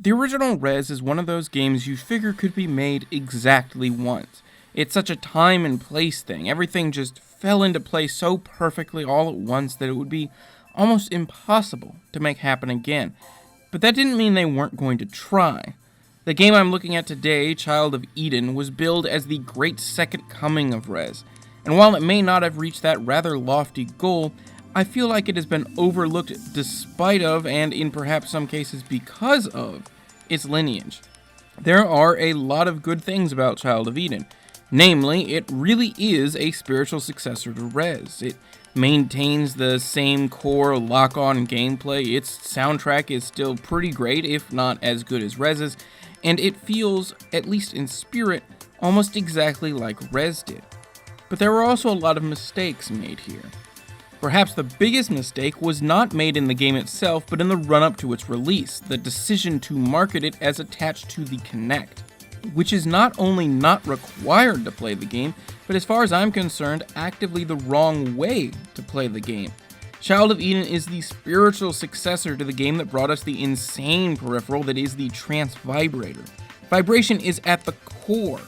The original Rez is one of those games you figure could be made exactly once. It's such a time and place thing. Everything just fell into place so perfectly all at once that it would be almost impossible to make happen again. But that didn't mean they weren't going to try. The game I'm looking at today, Child of Eden, was billed as the great second coming of Rez. And while it may not have reached that rather lofty goal, I feel like it has been overlooked despite of, and in perhaps some cases because of, its lineage. There are a lot of good things about Child of Eden. Namely, it really is a spiritual successor to Rez. It maintains the same core lock-on gameplay, its soundtrack is still pretty great, if not as good as Rez's, and it feels, at least in spirit, almost exactly like Rez did. But there were also a lot of mistakes made here. Perhaps the biggest mistake was not made in the game itself, but in the run-up to its release, the decision to market it as attached to the Kinect, which is not only not required to play the game, but as far as I'm concerned, actively the wrong way to play the game. Child of Eden is the spiritual successor to the game that brought us the insane peripheral that is the trance vibrator. Vibration is at the core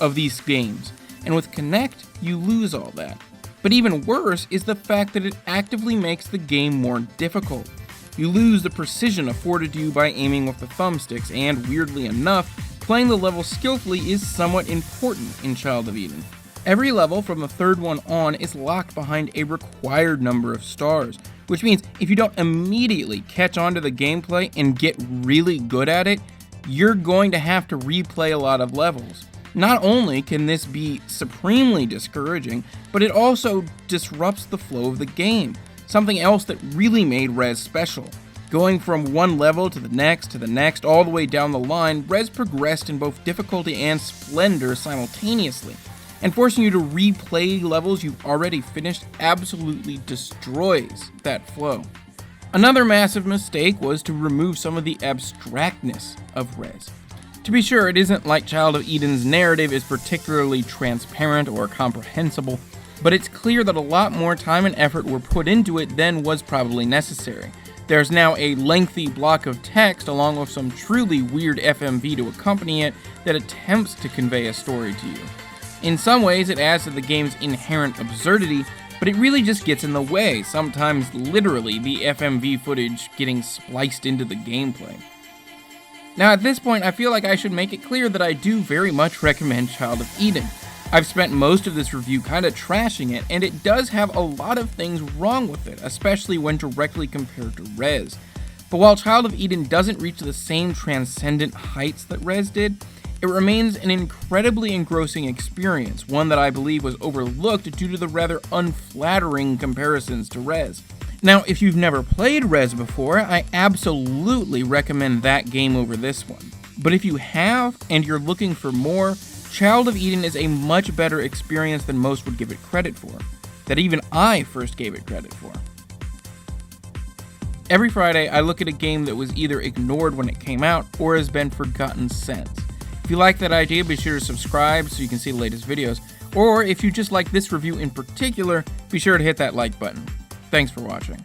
of these games, and with Kinect, you lose all that. But even worse is the fact that it actively makes the game more difficult. You lose the precision afforded to you by aiming with the thumbsticks, and weirdly enough, playing the level skillfully is somewhat important in Child of Eden. Every level from the third one on is locked behind a required number of stars, which means if you don't immediately catch on to the gameplay and get really good at it, you're going to have to replay a lot of levels. Not only can this be supremely discouraging, but it also disrupts the flow of the game, something else that really made Rez special. Going from one level to the next, all the way down the line, Rez progressed in both difficulty and splendor simultaneously, and forcing you to replay levels you've already finished absolutely destroys that flow. Another massive mistake was to remove some of the abstractness of Rez. To be sure, it isn't like Child of Eden's narrative is particularly transparent or comprehensible, but it's clear that a lot more time and effort were put into it than was probably necessary. There's now a lengthy block of text along with some truly weird FMV to accompany it that attempts to convey a story to you. In some ways, it adds to the game's inherent absurdity, but it really just gets in the way, sometimes literally the FMV footage getting spliced into the gameplay. Now at this point, I feel like I should make it clear that I do very much recommend Child of Eden. I've spent most of this review kinda trashing it, and it does have a lot of things wrong with it, especially when directly compared to Rez. But while Child of Eden doesn't reach the same transcendent heights that Rez did, it remains an incredibly engrossing experience, one that I believe was overlooked due to the rather unflattering comparisons to Rez. Now, if you've never played Rez before, I absolutely recommend that game over this one. But if you have, and you're looking for more, Child of Eden is a much better experience than most would give it credit for, that even I first gave it credit for. Every Friday, I look at a game that was either ignored when it came out, or has been forgotten since. If you like that idea, be sure to subscribe so you can see the latest videos, or if you just like this review in particular, be sure to hit that like button. Thanks for watching.